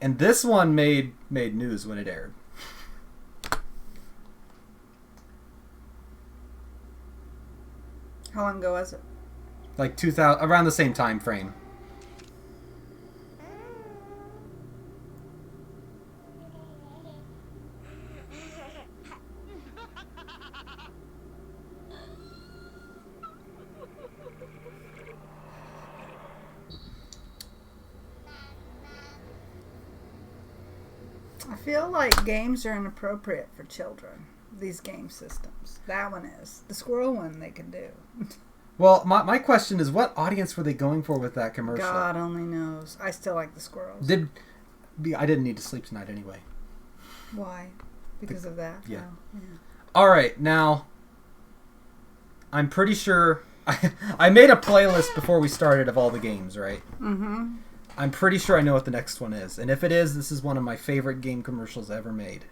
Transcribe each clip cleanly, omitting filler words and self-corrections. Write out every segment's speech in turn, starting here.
And this one made news when it aired. How long ago was it? Like 2000, around the same time frame. I feel like games are inappropriate for children. These game systems. That one is. The squirrel one they can do. Well, my question is, what audience were they going for with that commercial? God only knows. I still like the squirrels. I didn't need to sleep tonight anyway. Why? Because of that? Yeah. Oh, yeah. All right, now I'm pretty sure I made a playlist before we started of all the games, right? Mm-hmm. I'm pretty sure I know what the next one is, and if it is, this is one of my favorite game commercials ever made.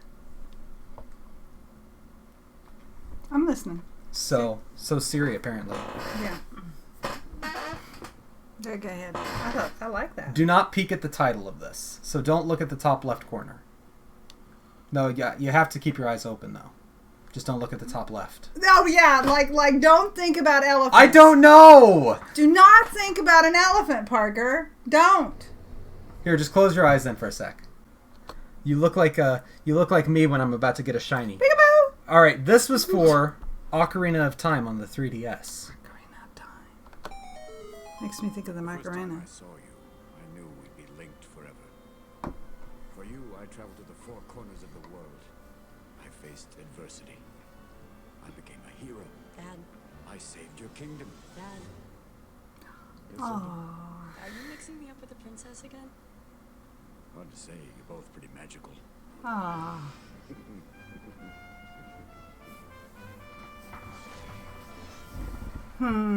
I'm listening. So Siri apparently. Yeah. Go ahead. I like that. Do not peek at the title of this, so don't look at the top left corner. No, yeah, you have to keep your eyes open though. Just don't look at the top left. Oh yeah, like don't think about elephants. I don't know. Do not think about an elephant, Parker. Don't. Here, just close your eyes then for a sec. You look like me when I'm about to get a shiny. Peekaboo. All right, this was for Ocarina of Time on the 3DS. Ocarina of Time. Makes me think of the First time Macarena. I saw you, I knew we'd be linked forever. For you, I traveled to the four corners of the world. I faced adversity. I became a hero. Dad, I saved your kingdom. Dad, Yes, Uncle. Oh. are you mixing me up with the princess again? Hard to say, you're both pretty magical. Oh.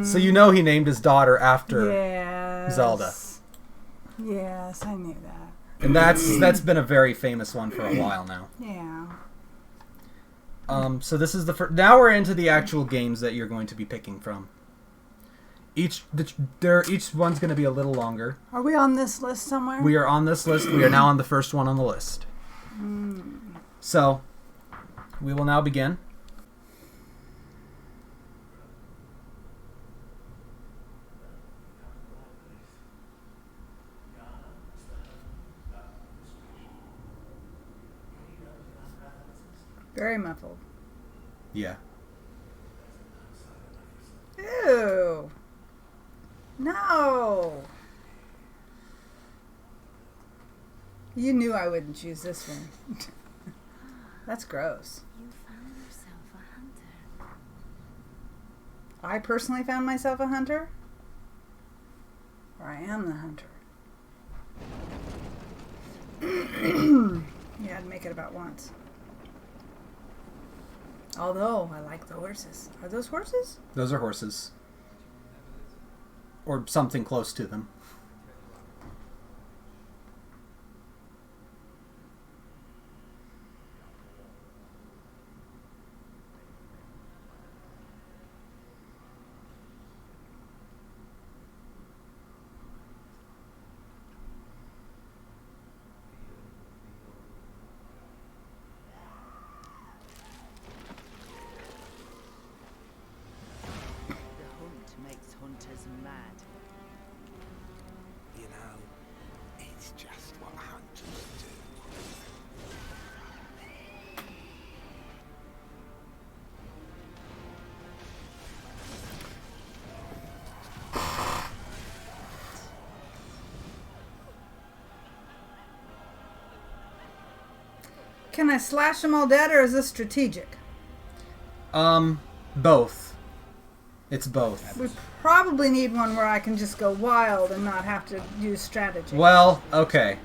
So you know he named his daughter after, Yes. Zelda. Yes, I knew that. and that's been a very famous one for a while now. Yeah. So this is the first. Now we're into the actual games that you're going to be picking from. Each one's going to be a little longer. Are we on this list somewhere? We are on this list. We are now on the first one on the list. So we will now begin. Very muffled. Yeah. Ew. No. You knew I wouldn't choose this one. That's gross. You found yourself a hunter. I personally found myself a hunter. Or I am the hunter. Yeah, I'd make it about once. Although, I like the horses. Are those horses? Those are horses. Or something close to them. The hunt makes hunters mad. You know, it's just what hunters do. Can I slash them all dead, or is this strategic? Both. It's both. We probably need one where I can just go wild and not have to use strategy. Well, okay.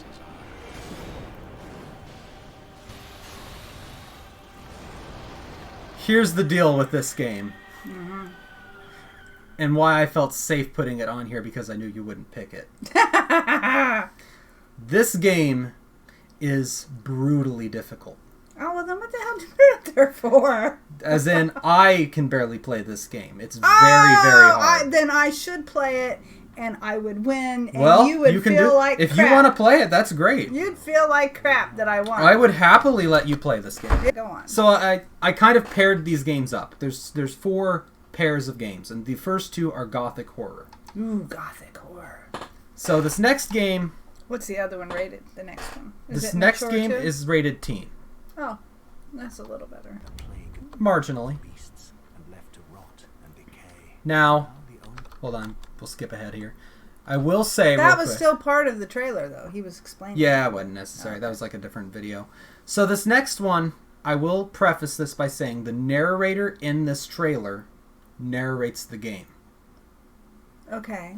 Here's the deal with this game. And why I felt safe putting it on here, because I knew you wouldn't pick it. This game is brutally difficult. Oh, well then what the hell did you put it there for? As in, I can barely play this game. It's very, very hard. Then I should play it and I would win, and Well, you would can feel do like if crap. you want to play it. That's great. You'd feel like crap that I won. I would happily let you play this game. Go on. So I kind of paired these games up. There's 4 pairs of games, and the first 2 are Gothic horror. Ooh, Gothic horror. So this next game, What's the other one rated? The next one. Is this it next mature game too? is rated teen, Oh, that's a little better. marginally. Beasts and left to rot and decay. Now, hold on, we'll skip ahead here. I will say That real was quick- still part of the trailer, though. He was explaining. Yeah, it wasn't necessary. That was like a different video. So this next one, I will preface this by saying the narrator in this trailer narrates the game. Okay.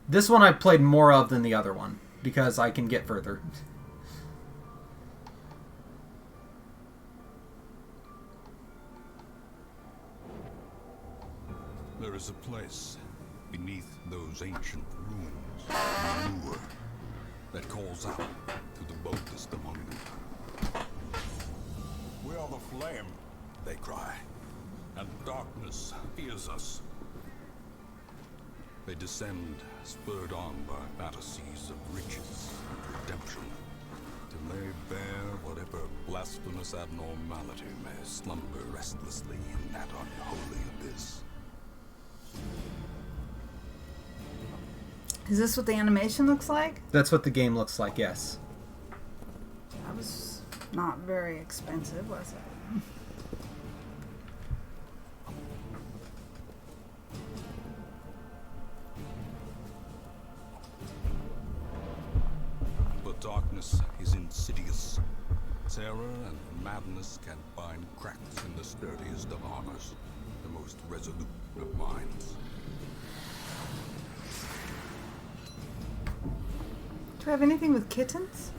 This one I played more of than the other one because I can get further. There is a place beneath those ancient ruins, Manure, that calls out to the boldest among them. We are the flame, they cry, and darkness fears us. They descend, spurred on by fantasies of riches and redemption, to lay bare whatever blasphemous abnormality may slumber restlessly in that unholy abyss. Is this what the animation looks like? That's what the game looks like, yes. That was not very expensive, was it? But darkness is insidious. Terror and madness can find cracks in the sturdiest of armors, the most resolute of minds. Do we have anything with kittens?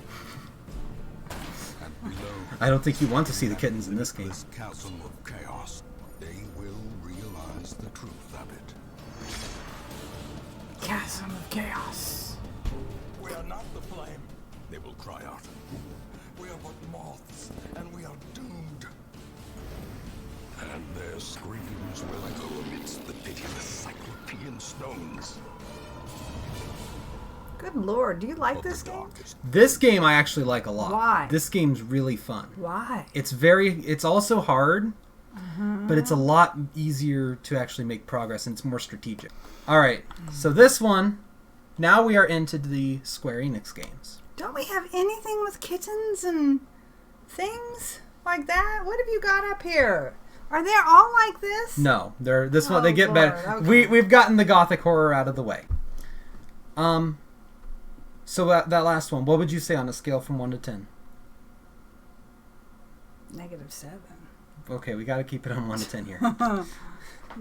And below I don't think you want to see the kittens in this game. this chasm of chaos, they will realize the truth of it. Chasm of chaos. We are not the flame, they will cry out. We are but moths, and we are doomed. And their screams will echo amidst the pitiless Cyclopean stones. Good lord, do you like of the this game? darkest. This game I actually like a lot. Why? This game's really fun. Why? It's also hard, but it's a lot easier to actually make progress and it's more strategic. Alright, so this one, now we are into the Square Enix games. Don't we have anything with kittens and things like that? What have you got up here? Are they all like this? No, they're this one Oh, they get Lord, better. okay. We've gotten the Gothic horror out of the way. So that last one, what would you say on a scale from 1 to 10? -7. Okay, we got to keep it on 1 to 10 here.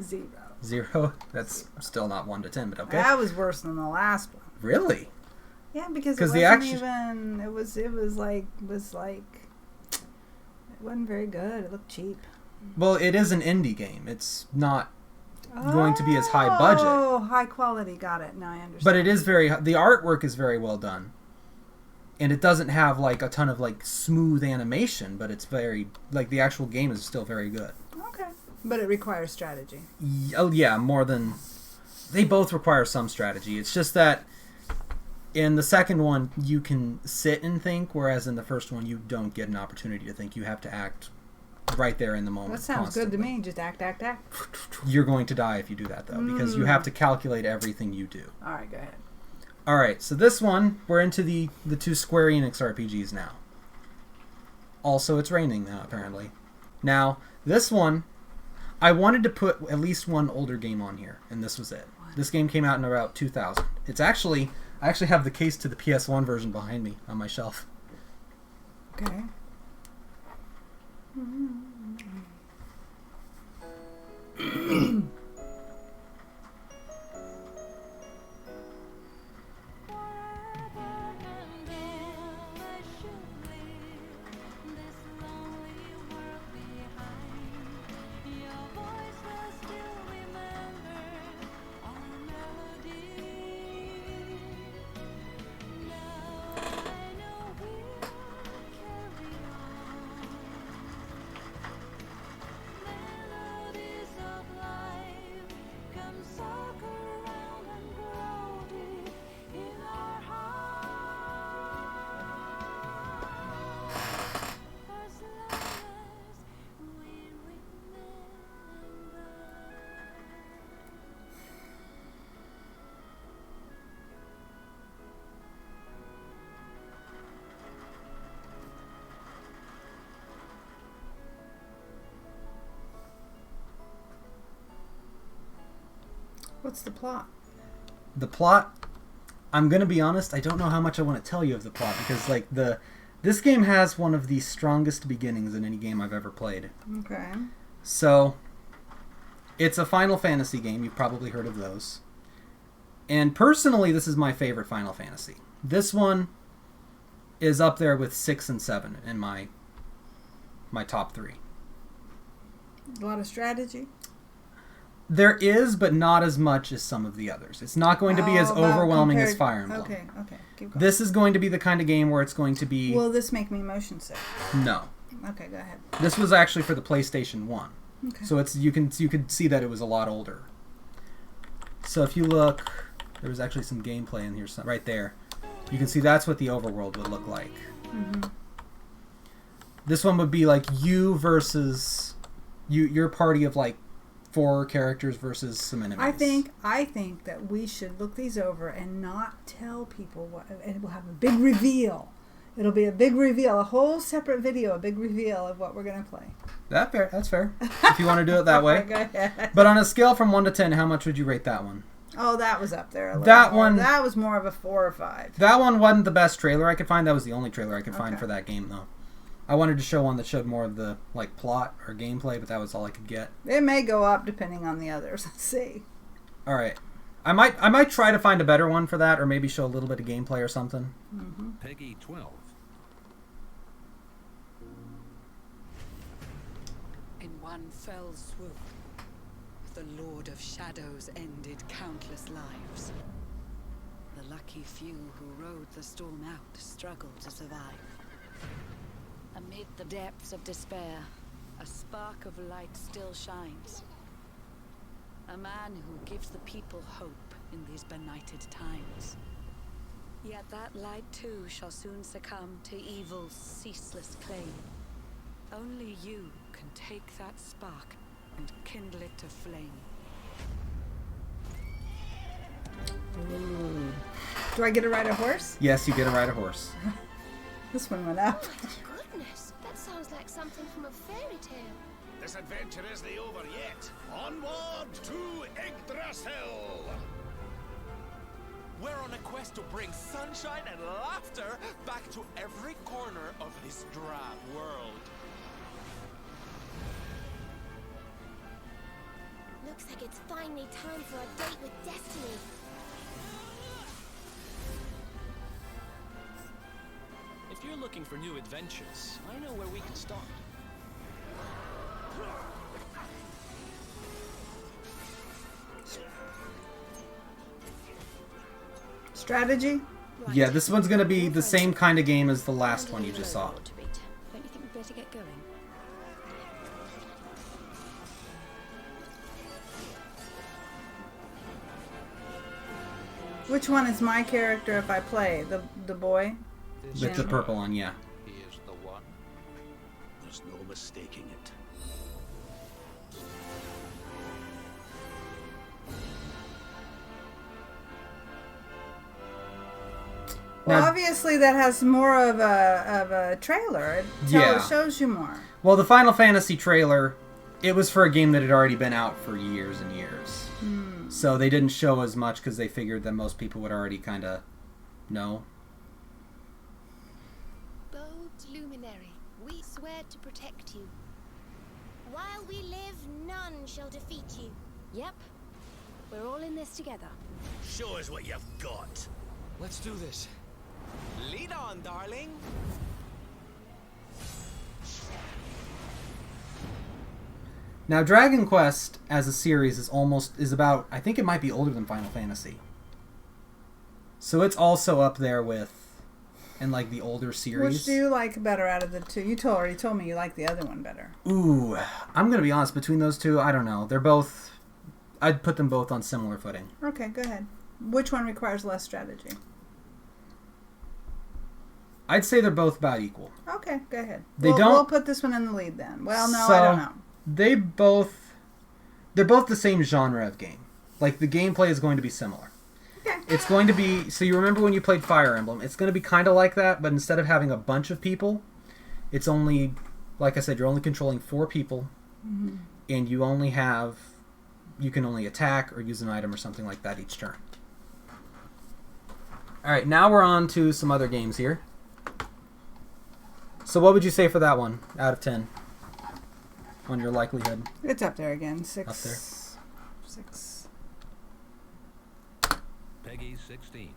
0. 0? That's still not 1 to 10, but okay. That was worse than the last one. Really? Yeah, because it 'Cause wasn't the action- even. It was like. It wasn't very good. It looked cheap. Well, it is an indie game. It's not going to be as high budget. Oh, high quality. Got it. Now I understand. But it is the artwork is very well done. And it doesn't have like a ton of like smooth animation, but it's very like the actual game is still very good. Okay. But it requires strategy. Oh yeah, more than they both require some strategy. It's just that in the second one you can sit and think, whereas in the first one you don't get an opportunity to think. You have to act right there in the moment. That sounds good to constantly. me. Just act. You're going to die if you do that though, because you have to calculate everything you do. All right, go ahead. All right, so this one we're into the 2 Square Enix RPGs now. Also, it's raining now apparently. Now this one, I wanted to put at least one older game on here, and this was it. This game came out in about 2000. I actually have the case to the PS1 version behind me on my shelf. Okay. What's the plot? The plot, I'm going to be honest, I don't know how much I want to tell you of the plot because like this game has one of the strongest beginnings in any game I've ever played. Okay. So, it's a Final Fantasy game. You've probably heard of those. And personally, this is my favorite Final Fantasy. This one is up there with 6 and 7 in my top 3. A lot of strategy. There is, but not as much as some of the others. It's not going to be as overwhelming as Fire Emblem. Okay. Keep going. This is going to be the kind of game where it's going to be... Will this make me motion sick? No. Okay, go ahead. This was actually for the PlayStation 1. Okay. So it's you can see that it was a lot older. So if you look, there was actually some gameplay in here right there. You can see that's what the overworld would look like. Mm-hmm. This one would be like you versus your party of like 4 characters versus some enemies. I think that we should look these over and not tell people what. And we'll have a big reveal. It'll be a big reveal, a whole separate video, a big reveal of what we're gonna play. That's fair. If you want to do it that way. Go ahead. But on a scale from 1 to 10, how much would you rate that one? Oh, that was up there. That one. That was more of a 4 or 5. That one wasn't the best trailer I could find. That was the only trailer I could find for that game, though. I wanted to show one that showed more of the like plot or gameplay, but that was all I could get. It may go up depending on the others. Let's see. All right, I might try to find a better one for that, or maybe show a little bit of gameplay or something. Mm-hmm. Peggy 12. In one fell swoop, the Lord of Shadows ended countless lives. The lucky few who rode the storm out struggled to survive. Amid the depths of despair, a spark of light still shines. A man who gives the people hope in these benighted times. Yet that light too shall soon succumb to evil's ceaseless claim. Only you can take that spark and kindle it to flame. Ooh. Do I get to ride a horse? Yes, you get to ride a horse. This one went up. Goodness, that sounds like something from a fairy tale. This adventure isn't over yet. Onward to Yggdrasil! We're on a quest to bring sunshine and laughter back to every corner of this drab world. Looks like it's finally time for a date with destiny. If you're looking for new adventures, I know where we can start. Strategy? Yeah, this one's going to be the same kind of game as the last one you just saw. Don't you think we'd better get going? Which one is my character if I play? The boy? With the purple one, yeah. He is the one. There's no mistaking it. Well, Now- obviously that has more of a trailer. It shows you more. Well, the Final Fantasy trailer, it was for a game that had already been out for years and years. So they didn't show as much because they figured that most people would already kind of know. Bold luminary, we swear to protect you. While we live, none shall defeat you. Yep. We're all in this together. Show us what you've got. Let's do this. Lead on, darling. Now, Dragon Quest as a series is about, I think it might be older than Final Fantasy. So it's also up there with, in like the older series. Which do you like better out of the two? You already told me you like the other one better. Ooh, I'm going to be honest, between those two, I don't know. They're both, I'd put them both on similar footing. Okay, go ahead. Which one requires less strategy? I'd say they're both about equal. Okay, go ahead. We'll put this one in the lead then. Well, no, I don't know. They're both the same genre of game. Like, the gameplay is going to be similar. Okay. It's going to be, so you remember when you played Fire Emblem, it's going to be kind of like that, but instead of having a bunch of people, it's only, like I said, you're only controlling 4 people, and you only have you can only attack or use an item or something like that each turn. Alright, now we're on to some other games here. So what would you say for that one out of 10? On your likelihood? It's up there again. 6. Up there. 6. Peggy 16.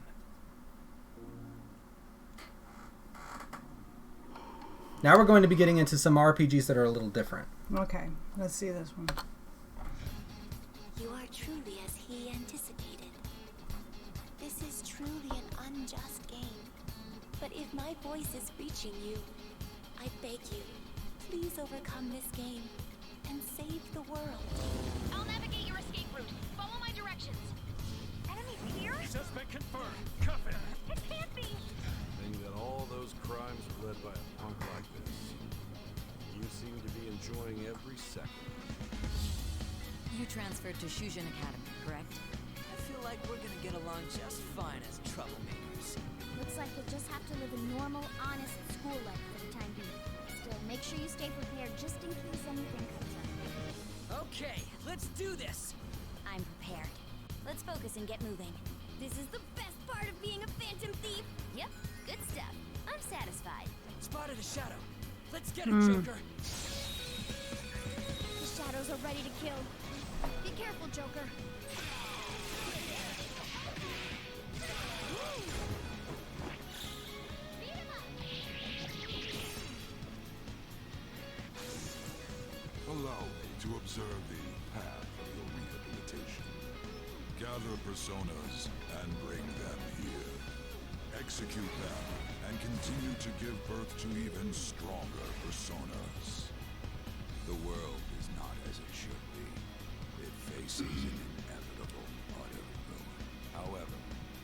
Now we're going to be getting into some RPGs that are a little different. Okay, let's see this one. You are truly as he anticipated. This is truly an unjust game. But if my voice is reaching you, I beg you, please overcome this game and save the world. I'll navigate your escape route. Follow my directions. Enemies here? Suspect confirmed. Cuff him. It can't be. Think that all those crimes were led by a punk like this. You seem to be enjoying every second. You transferred to Shujin Academy, correct? I feel like we're gonna get along just fine as troublemakers. Looks like you'll just have to live a normal, honest school life for the time being. Still, make sure you stay prepared just in case anything comes up. Okay, let's do this. I'm prepared. Let's focus and get moving. This is the best part of being a phantom thief. Yep, good stuff. I'm satisfied. Spotted a shadow. Let's get it, Joker. The shadows are ready to kill. Be careful, Joker. Allow me to observe the path of your rehabilitation. Gather personas and bring them here. Execute them and continue to give birth to even stronger personas. The world is not as it should be. It faces an inevitable utter ruin. However,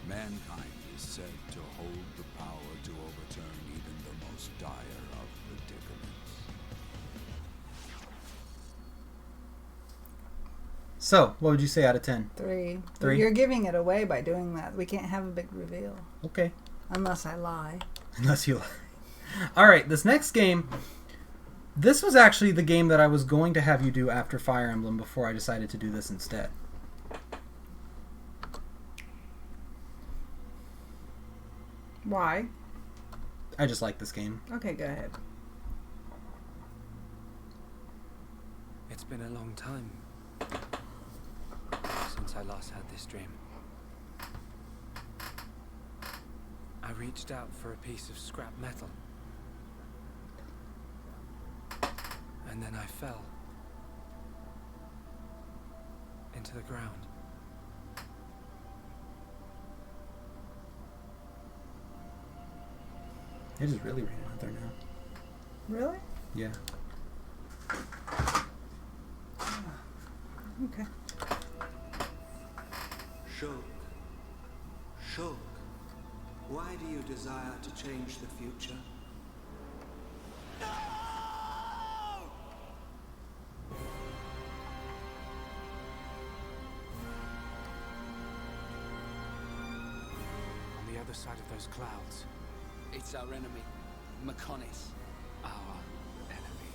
mankind is said to hold the power to overturn even the most dire of predicaments. So, what would you say out of 10? 3. 3? You're giving it away by doing that. We can't have a big reveal. Okay. Unless I lie. Unless you lie. Alright, this next game, this was actually the game that I was going to have you do after Fire Emblem before I decided to do this instead. Why? I just like this game. Okay, go ahead. It's been a long time since I last had this dream. I reached out for a piece of scrap metal. And then I fell into the ground. It is really raining out there now. Really? Yeah. Okay. Shulk. Shulk. Why do you desire to change the future? On the other side of those clouds, It's our enemy, Mechonis. our enemy.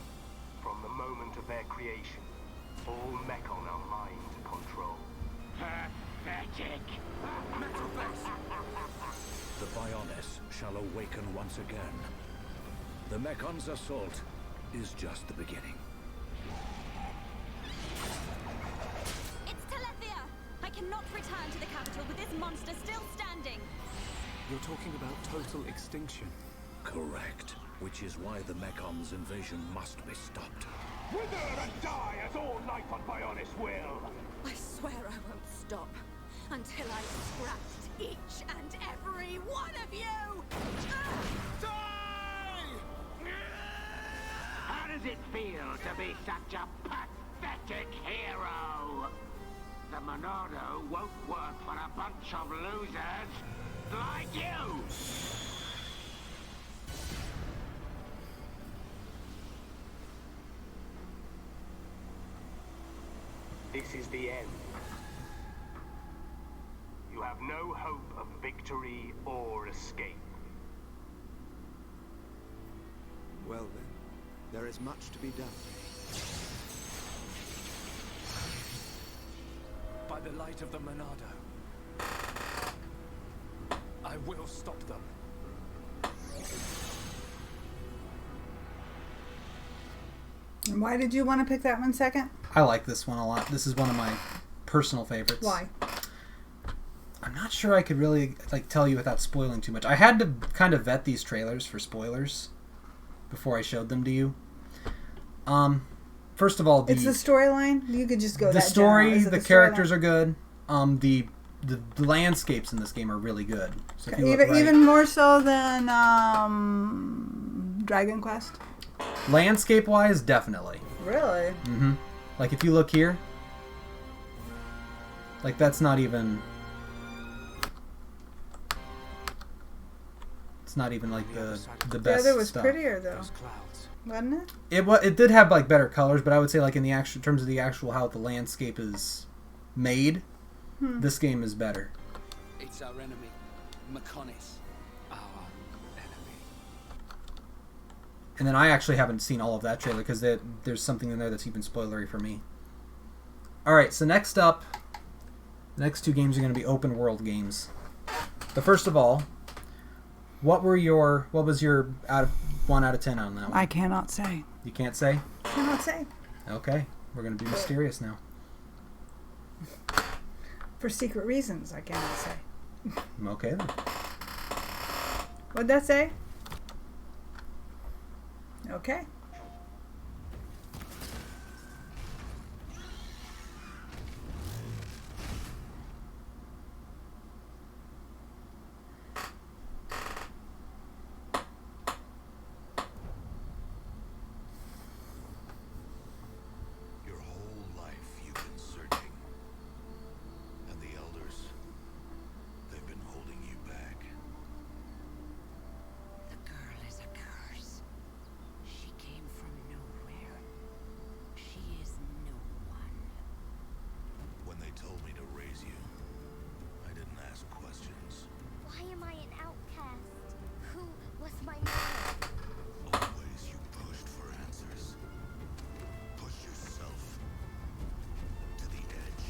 From the moment of their creation, all Mechon are mine to control. Pathetic! The Bionis shall awaken once again. The Mechon's assault is just the beginning. It's Telethia! I cannot return to the capital with this monster still standing. You're talking about total extinction. Correct. Which is why the Mechon's invasion must be stopped. Wither and die as all life on Bionis will! I swear I won't stop until I've scrapped each and every one of you! How does it feel to be such a pathetic hero? The Monado won't work for a bunch of losers like you! This is the end. You have no hope of victory or escape. Well then, there is much to be done. the light of the Monado. I will stop them. And why did you want to pick that one second? I like this one a lot. This is one of my personal favorites. Why? I'm not sure I could really like tell you without spoiling too much. I had to kind of vet these trailers for spoilers before I showed them to you. First of all, It's the storyline. You could just go the that story, general. Is it the storyline? characters are good. The landscapes in this game are really good. So if you look right, Even more so than Dragon Quest. landscape wise, definitely. Really? Mm-hmm. Like if you look here, like that's not even. It's not even like the best. The other was stuff. prettier though, wasn't it? It did have like better colors, but I would say like in the actual terms of the actual how the landscape is made, this game is better. It's our enemy, Mechonis. Our enemy. And then I actually haven't seen all of that trailer because there's something in there that's even spoilery for me. All right, so next up, the next two games are going to be open world games. The first of all, what was your 1 out of 10 on that one? I cannot say. You can't say? Cannot say. Okay, we're going to be mysterious now. For secret reasons, I cannot say. Okay then. What'd that say? Okay. Your whole life you've been searching. And the elders, they've been holding you back. The girl is a curse. She came from nowhere. She is no one. When they told me to raise you, I didn't ask questions. Why am I an outcast? Who was my mother? Always you pushed for answers. Push yourself to the edge.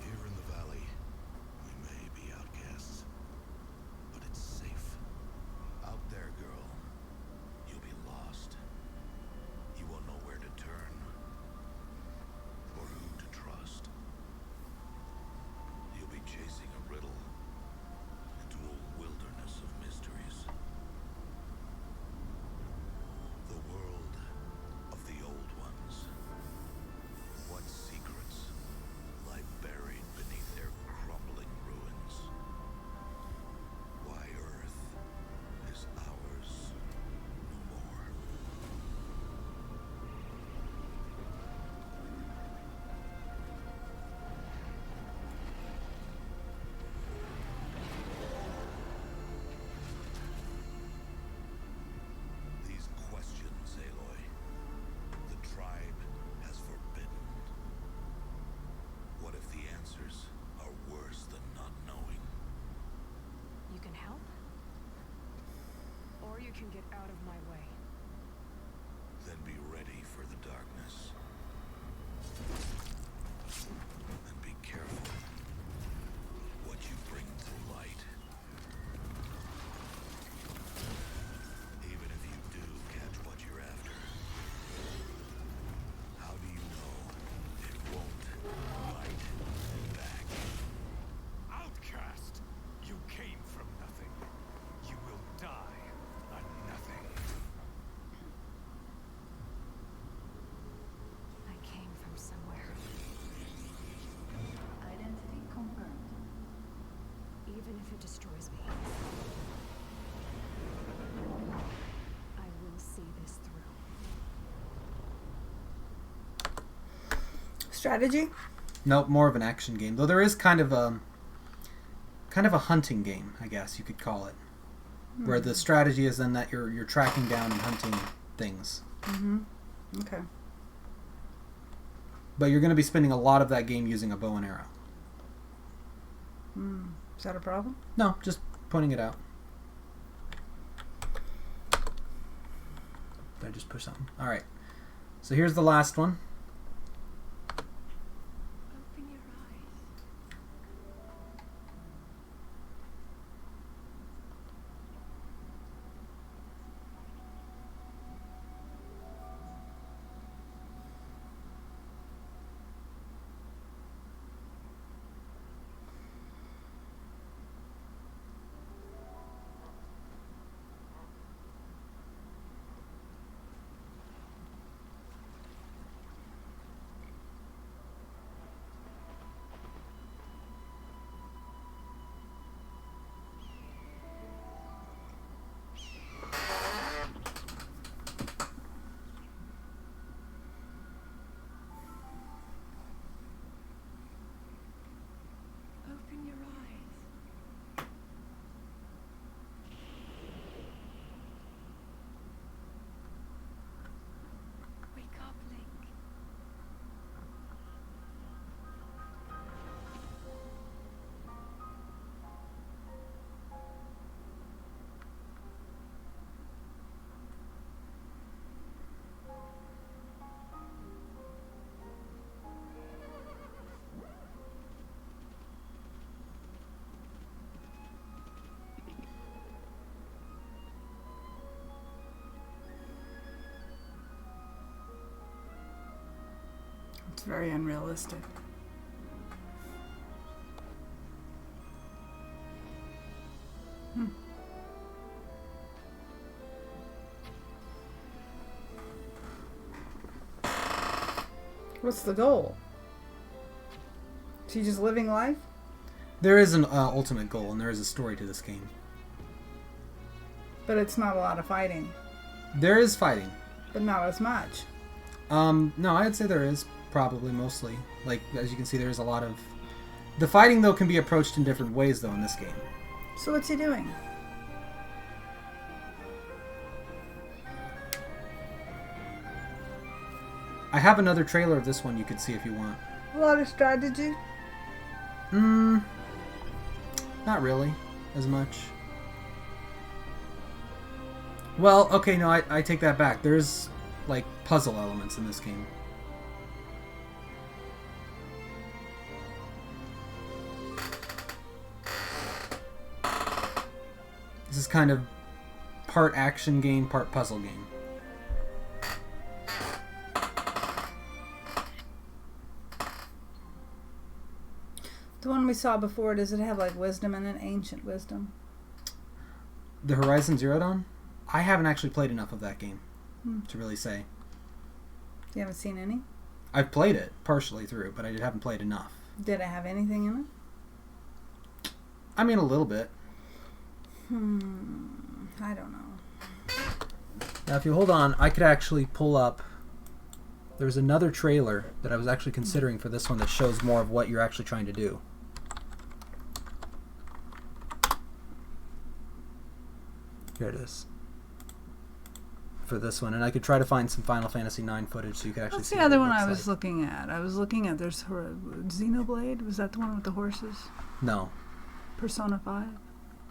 Here in the valley, we may be outcasts, but it's safe. Out there, girl, you'll be lost. You won't know where to turn or who to trust. You'll be chasing a riddle into a wilderness of mysteries. The world of the old ones. What secrets lie buried beneath their crumbling ruins? Why Earth is ours no more. These questions, Aloy, the tribe has forbidden. What if the answers are worse than not knowing? You can help, or you can get out of my way. Then be ready for the darkness. And be careful what you bring to light. Even if you do catch what you're after, how do you know it won't bite back? Outcast! You came from nothing. You will die a nothing. I came from somewhere. Identity confirmed. Even if it destroys me, I will see this through. Strategy? Nope, more of an action game. Though there is kind of a hunting game, I guess you could call it, where the strategy is then that you're tracking down and hunting things. Mm-hmm. Okay. But you're going to be spending a lot of that game using a bow and arrow. Is that a problem? No, just pointing it out. Did I just push something? All right. So here's the last one. Open your eyes. Open your eyes. Wake up, Link. It's very unrealistic. What's the goal? She just living life? There is an ultimate goal, and there is a story to this game. But it's not a lot of fighting. There is fighting. But not as much. No, I'd say there is probably mostly. Like, as you can see, there is a lot of... The fighting, though, can be approached in different ways, though, in this game. So what's he doing? I have another trailer of this one you could see if you want. A lot of strategy? Not really as much. Well, okay, no, I take that back. There's, like, puzzle elements in this game. This is kind of part action game, part puzzle game. The one we saw before, does it have like wisdom in it? Ancient wisdom? The Horizon Zero Dawn? I haven't actually played enough of that game to really say. You haven't seen any? I've played it partially through, but I haven't played enough. Did it have anything in it? I mean, a little bit. I don't know. Now, if you hold on, I could actually pull up... There's another trailer that I was actually considering for this one that shows more of what you're actually trying to do. Here it is. For this one. And I could try to find some Final Fantasy IX footage so you could actually What's see the what other it one looks I was like. looking at? I was looking at, there's Xenoblade? Was that the one with the horses? No. Persona 5?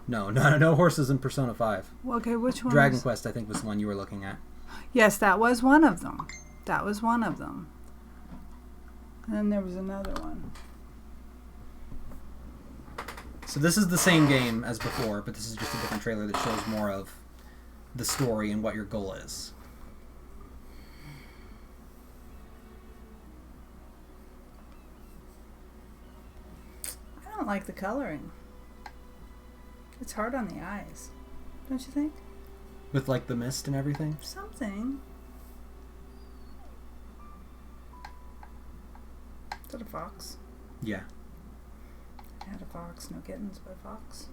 No horses in Persona 5. Well, okay, which one? Dragon Quest, I think, was the one you were looking at. Yes, that was one of them. That was one of them. And then there was another one. So this is the same game as before, but this is just a different trailer that shows more of the story and what your goal is. I don't like the coloring. It's hard on the eyes. Don't you think? With like the mist and everything? Something. Is that a fox? Yeah. I had a fox, no kittens, but a fox.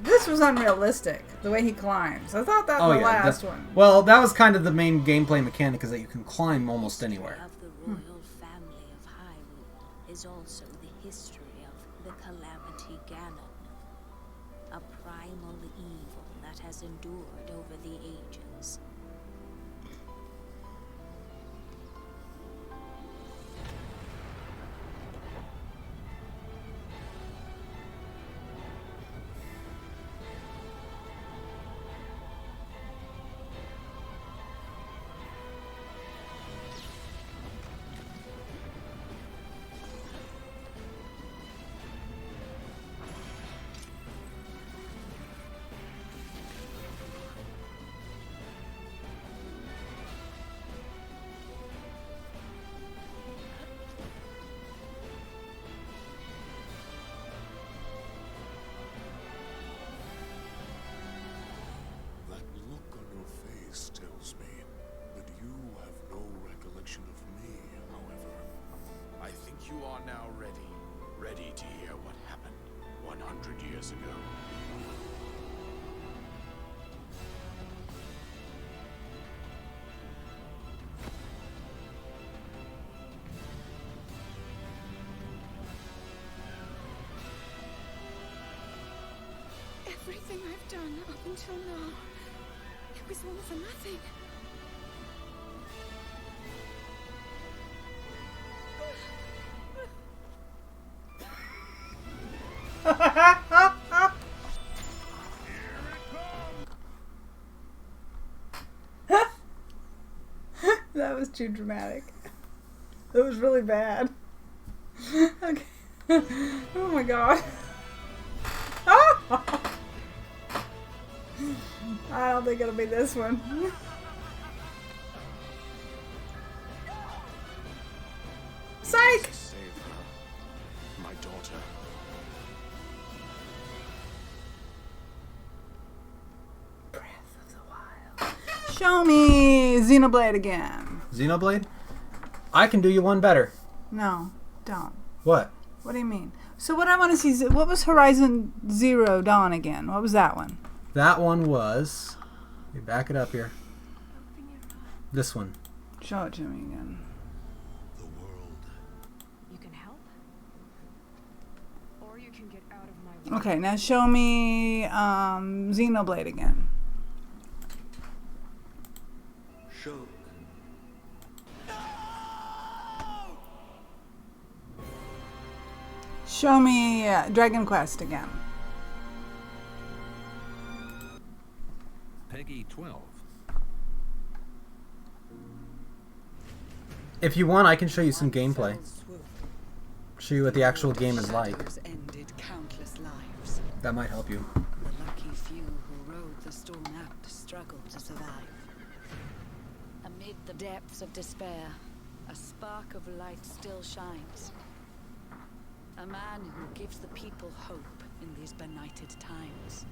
This was unrealistic, the way he climbs. I thought that was the last one. Well, that was kind of the main gameplay mechanic, is that you can climb almost anywhere. Of the royal family of Hyrule is also the history of the Calamity Ganon, a primal evil that has endured over the ages. Voice tells me that you have no recollection of me, however. I think you are now ready. Ready to hear what happened 100 years ago. Everything I've done up until now, it was all for nothing. That was too dramatic. That was really bad. Okay. Oh my god. I don't think it'll be this one. Psych! Save her, my daughter. Show me Xenoblade again. Xenoblade? I can do you one better. No, don't. What? What do you mean? So what I want to see is, what was Horizon Zero Dawn again? What was that one? That one was... Let me back it up here. This one. Show it to me again. You can help, or you can get out of my way. Okay, now show me Xenoblade again. Show. Show me Dragon Quest again. Peggy 12. If you want, I can show you some gameplay. Show you what the actual game is like. Ended countless lives. That might help you. The lucky few who rode the storm out struggled to survive. Amid the depths of despair, a spark of light still shines. A man who gives the people hope in these benighted times.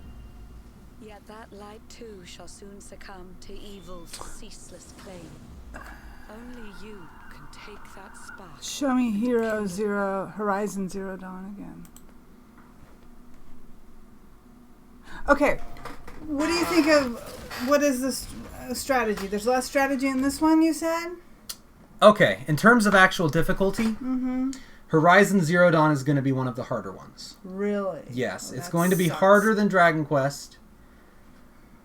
Yet that light too shall soon succumb to evil's ceaseless claim. Only you can take that spark. Show me Horizon Zero Dawn again. Okay, what do you think of, what is this strategy? There's less strategy in this one, you said? Okay, in terms of actual difficulty, Mm-hmm. Horizon Zero Dawn is going to be one of the harder ones. Really? Yes, Oh, it's that going to be sucks. harder than Dragon Quest.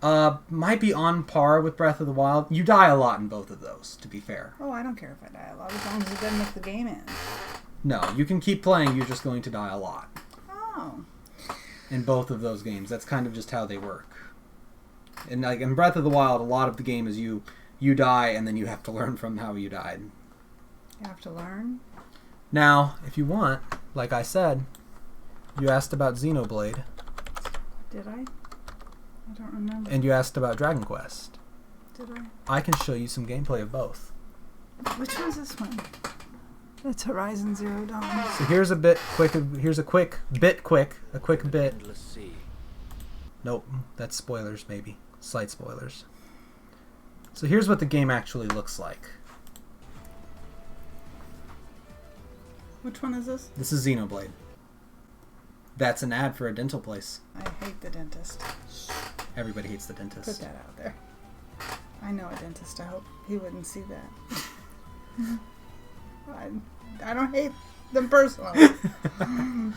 Might be on par with Breath of the Wild. You die a lot in both of those, to be fair. Oh, I don't care if I die a lot, as long as it doesn't make the game end. No, you can keep playing, you're just going to die a lot. Oh. In both of those games. That's kind of just how they work. And like in Breath of the Wild, a lot of the game is you die and then you have to learn from how you died. You have to learn? Now, if you want, like I said, you asked about Xenoblade. Did I? I don't remember. And you asked about Dragon Quest. Did I? I can show you some gameplay of both. Which one's this one? It's Horizon Zero Dawn. So here's a quick bit. Endless sea. Nope, that's spoilers maybe. Slight spoilers. So here's what the game actually looks like. Which one is this? This is Xenoblade. That's an ad for a dental place. I hate the dentist. Everybody hates the dentist. Put that out there. I know a dentist. I hope he wouldn't see that. I don't hate them personally. I'm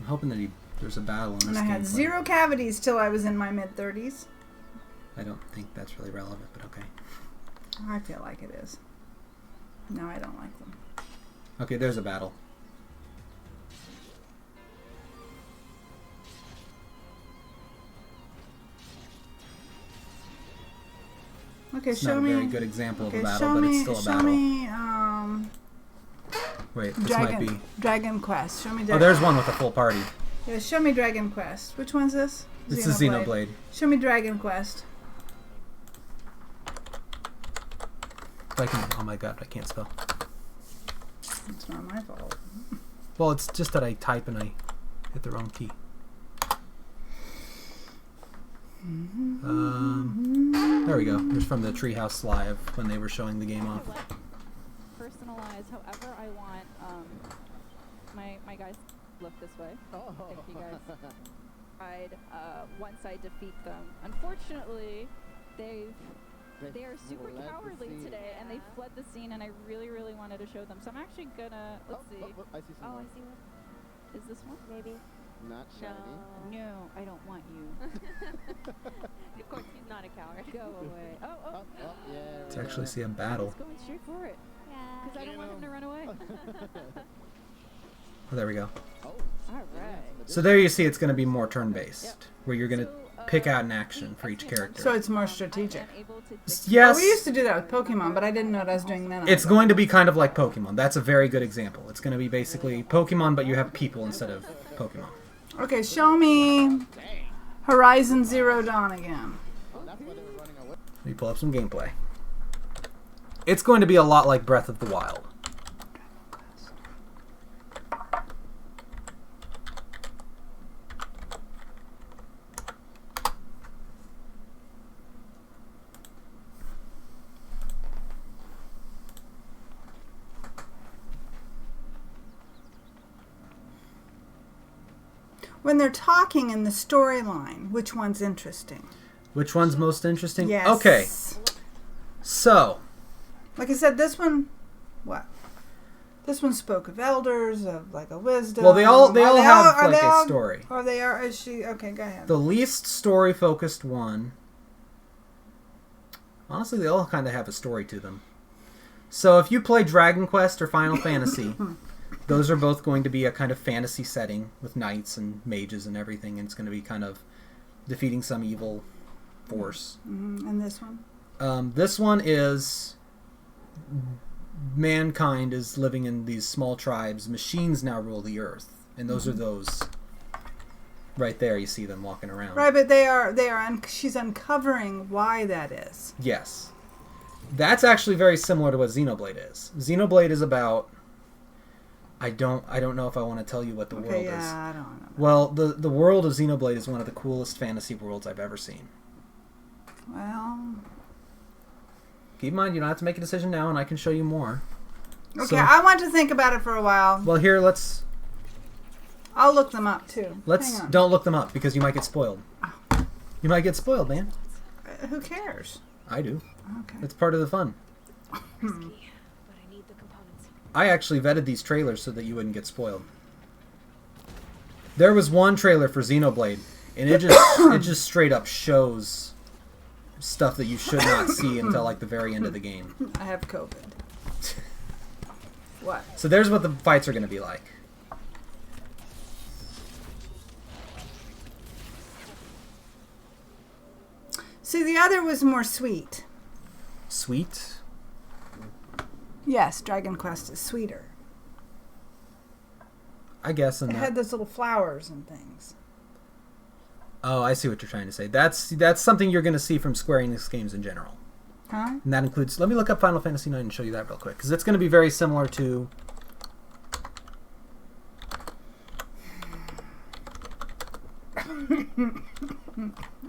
hoping that there's a battle in this And I had gameplay. 0 cavities till I was in my mid-30s. I don't think that's really relevant, but okay. I feel like it is. No, I don't like them. Okay, there's a battle. Okay, It's show not me. a very good example of a battle, show but me, it's still a show battle. me, Wait, this might be... Dragon Quest. Show me. Oh, there's one with a full party. Yeah, show me Dragon Quest. Which one's this? This is Xenoblade. Show me Dragon Quest. If I can... Oh my god, I can't spell. It's not my fault. Well, it's just that I type and I hit the wrong key. There we go. There's from the Treehouse Live when they were showing the game off. Personalize however I want my guys look this way. If you guys ride once I defeat them. Unfortunately, they are super cowardly today and they fled the scene, and I really wanted to show them. So I'm actually gonna let's see. I see Oh, I someone. see one. Is this one? Maybe. Not shiny. No, I don't want you. Of course, he's not a coward. Go away. Oh. Let's actually see a battle. He's going straight for it. Yeah. Because I don't want him to run away. Oh, there we go. All right. So there you see it's going to be more turn-based, where you're going to pick out an action for each character. So it's more strategic. Yes. We used to do that with Pokemon, but I didn't know what I was doing then. It's going to be kind of like Pokemon. That's a very good example. It's going to be basically Pokemon, but you have people instead of Pokemon. Okay, show me Horizon Zero Dawn again. Let me pull up some gameplay. It's going to be a lot like Breath of the Wild. When they're talking in the storyline, which one's interesting? Which one's most interesting? Yes. Okay. So. Like I said, this one, what? This one spoke of elders, of like a wisdom. Well, they all have like a story. Or they are, is she, okay, go ahead. The least story-focused one. Honestly, they all kind of have a story to them. So if you play Dragon Quest or Final Fantasy, those are both going to be a kind of fantasy setting with knights and mages and everything, and it's going to be kind of defeating some evil force. And this one? This one is mankind is living in these small tribes. Machines now rule the earth, and those are those right there. You see them walking around. Right, but she's uncovering why that is. Yes. That's actually very similar to what Xenoblade is. Xenoblade is about... I don't know if I want to tell you what the world is. I don't know. Well, the world of Xenoblade is one of the coolest fantasy worlds I've ever seen. Well... Keep in mind, you don't have to make a decision now, and I can show you more. Okay, So- I want to think about it for a while. Well, here, let's I'll look them up, too. Hang on. don't look them up, because you might get spoiled. You might get spoiled, man. Who cares? I do. Okay. It's part of the fun. I actually vetted these trailers so that you wouldn't get spoiled. There was one trailer for Xenoblade, and it just straight up shows stuff that you should not see until like the very end of the game. I have COVID. What? So there's what the fights are going to be like. See, the other was more sweet. Sweet? Yes, Dragon Quest is sweeter. I guess. It had those little flowers and things. Oh, I see what you're trying to say. That's something you're going to see from Square Enix games in general. Huh? And that includes... Let me look up Final Fantasy IX and show you that real quick, because it's going to be very similar to...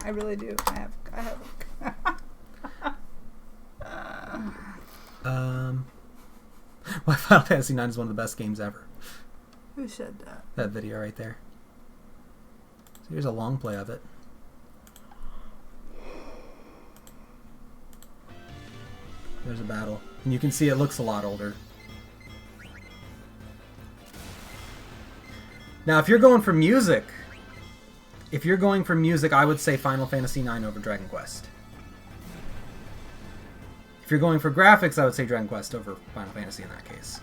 I really do. I have. Why Final Fantasy IX is one of the best games ever. Who said that? That video right there. So here's a long play of it. There's a battle. And you can see it looks a lot older. Now, if you're going for music, I would say Final Fantasy IX over Dragon Quest. If you're going for graphics, I would say Dragon Quest over Final Fantasy in that case.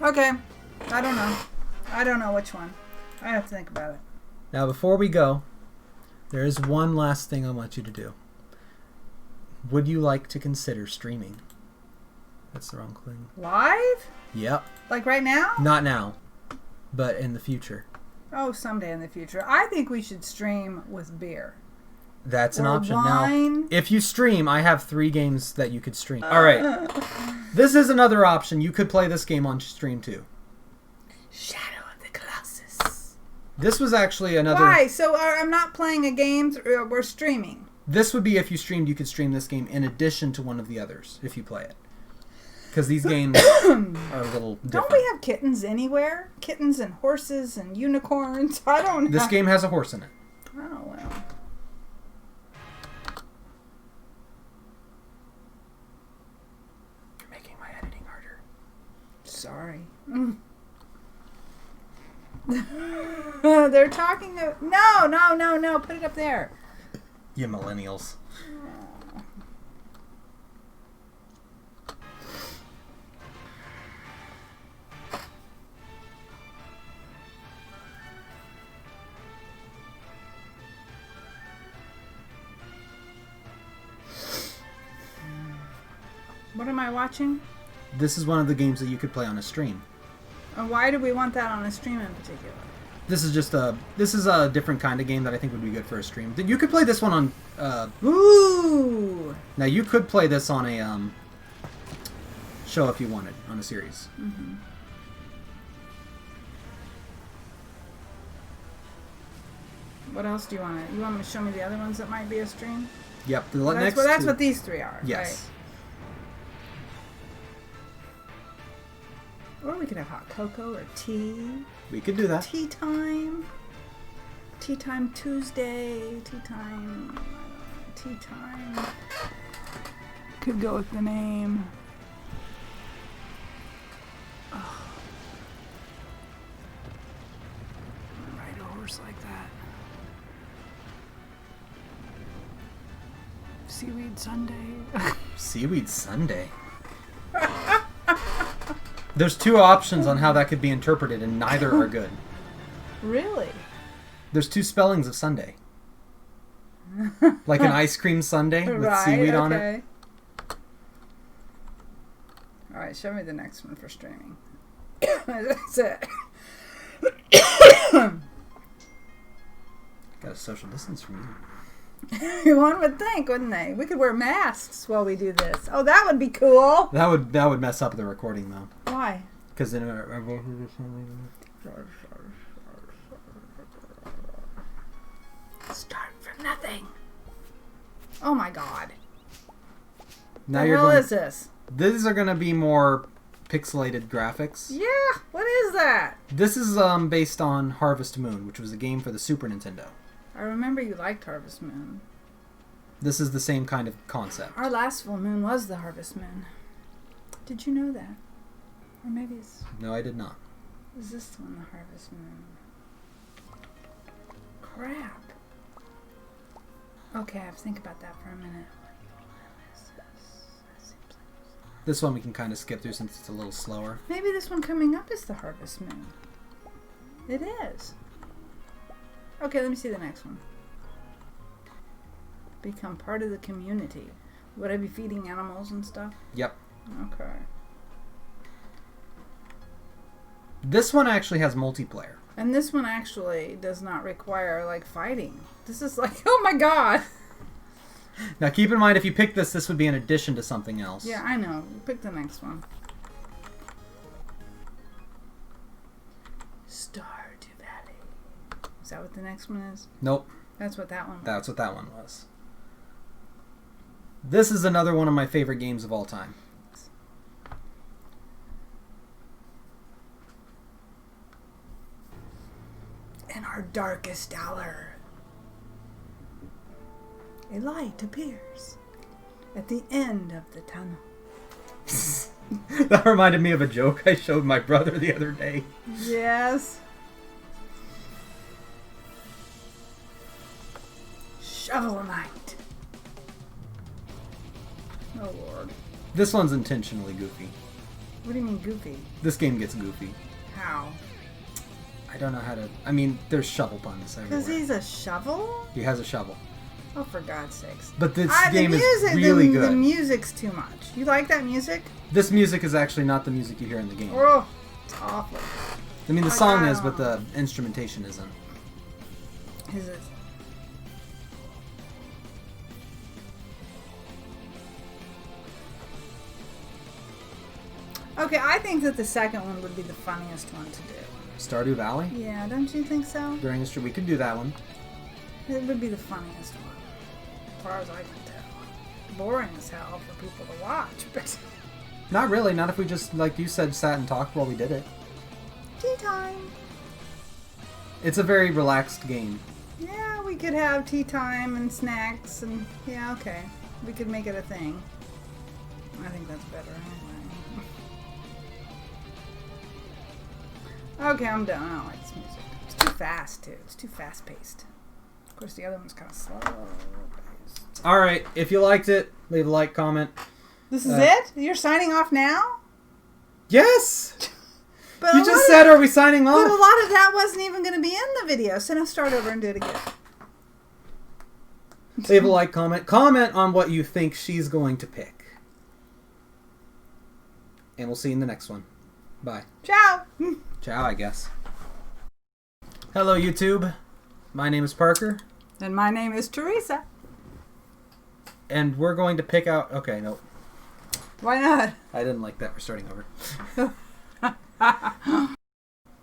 Okay. I don't know. I don't know which one. I have to think about it. Now, before we go, there is one last thing I want you to do. Would you like to consider streaming? That's the wrong thing. Live? Yep. Like right now? Not now, but in the future. Oh, someday in the future. I think we should stream with beer. That's an or option. wine. Now, if you stream, I have 3 games that you could stream. All right. This is another option. You could play this game on stream too. Shadow of the Colossus. This was actually another... Why? So I'm not playing a game, we're streaming. This would be if you streamed, you could stream this game in addition to one of the others if you play it. Because these games are a little different. Don't we have kittens anywhere? Kittens and horses and unicorns? I don't know. This game has a horse in it. Oh, well. You're making my editing harder. Sorry. They're talking... No. Put it up there. You millennials. What am I watching? This is one of the games that you could play on a stream. And why do we want that on a stream in particular? This is just a different kind of game that I think would be good for a stream. You could play this one on Ooh. Now you could play this on a show if you wanted, on a series. Mm-hmm. What else do you want to... You want me to show me the other ones that might be a stream? Yep. That's what these 3 are. Yes. Right? Or we could have hot cocoa or tea. We could do that. Tea time. Tea time Tuesday. Tea time. Tea time. Could go with the name. Oh. Ride a horse like that. Seaweed Sunday. Seaweed Sunday. There's 2 options on how that could be interpreted, and neither are good. Really? There's 2 spellings of Sunday. Like an ice cream sundae with seaweed on it. Alright, show me the next one for streaming. That's it. Got a social distance from you. One would think, wouldn't they? We could wear masks while we do this. Oh, that would be cool. That would mess up the recording though. Why? Because then start from nothing. Oh my god. Now the you're hell going, is this? These are going to be more pixelated graphics. Yeah, what is that? This is based on Harvest Moon, which was a game for the Super Nintendo. I remember you liked Harvest Moon. This is the same kind of concept. Our last full moon was the Harvest Moon. Did you know that? Or maybe it's... No, I did not. Is this one the Harvest Moon? Crap. Okay, I have to think about that for a minute. This one we can kind of skip through since it's a little slower. Maybe this one coming up is the Harvest Moon. It is. Okay, let me see the next one. Become part of the community. Would I be feeding animals and stuff? Yep. Okay. This one actually has multiplayer. And this one actually does not require, like, fighting. This is like, oh my god! Now keep in mind, if you pick this would be in addition to something else. Yeah, I know. Pick the next one. Stardew Valley. Is that what the next one is? Nope. That's what that one was. That's what that one was. This is another one of my favorite games of all time. In our darkest hour, a light appears at the end of the tunnel. That reminded me of a joke I showed my brother the other day. Yes. Shovel Knight. Oh Lord. This one's intentionally goofy. What do you mean goofy? This game gets goofy. How? I don't know how to... I mean, there's shovel puns everywhere. Because he's a shovel? He has a shovel. Oh, for God's sakes. But this game is really good. The music's too much. You like that music? This music is actually not the music you hear in the game. Oh, it's awful. I mean, the song is, but the instrumentation isn't. Is it? Okay, I think that the second one would be the funniest one to do. Stardew Valley? Yeah, don't you think so? During history, we could do that one. It would be the funniest one, as far as I can tell. Boring as hell for people to watch, but Not really. Not if we just, like you said, sat and talked while we did it. tea time. It's a very relaxed game. Yeah, we could have tea time and snacks and yeah, okay. We could make it a thing. I think that's better anyway. Okay, I'm done. I don't like this music. It's too fast too. It's too fast paced. Of course, the other one's kind of slow paced. All right. If you liked it, leave a like, comment. This is it? You're signing off now? Yes. But You just said, "Are we signing But off?" a lot of that wasn't even going to be in the video, so now start over and do it again. Leave a like, comment. Comment on what you think she's going to pick. And we'll see you in the next one. Bye. Ciao. Ciao, I guess. Hello, YouTube. My name is Parker. And my name is Teresa. And we're going to pick out... Okay, no. Why not? I didn't like that. We're starting over.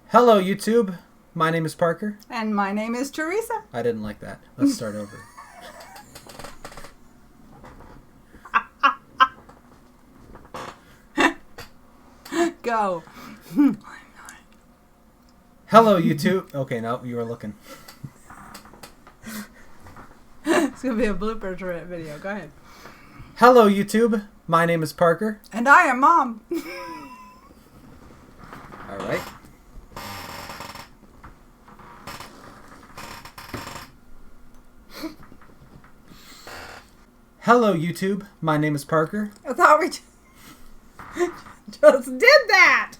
Hello, YouTube. My name is Parker. And my name is Teresa. I didn't like that. Let's start over. Go. Hello, YouTube. Okay, no, you were looking. It's going to be a blooper video. Go ahead. Hello, YouTube. My name is Parker. And I am Mom. All right. Hello, YouTube. My name is Parker. I thought we just did that.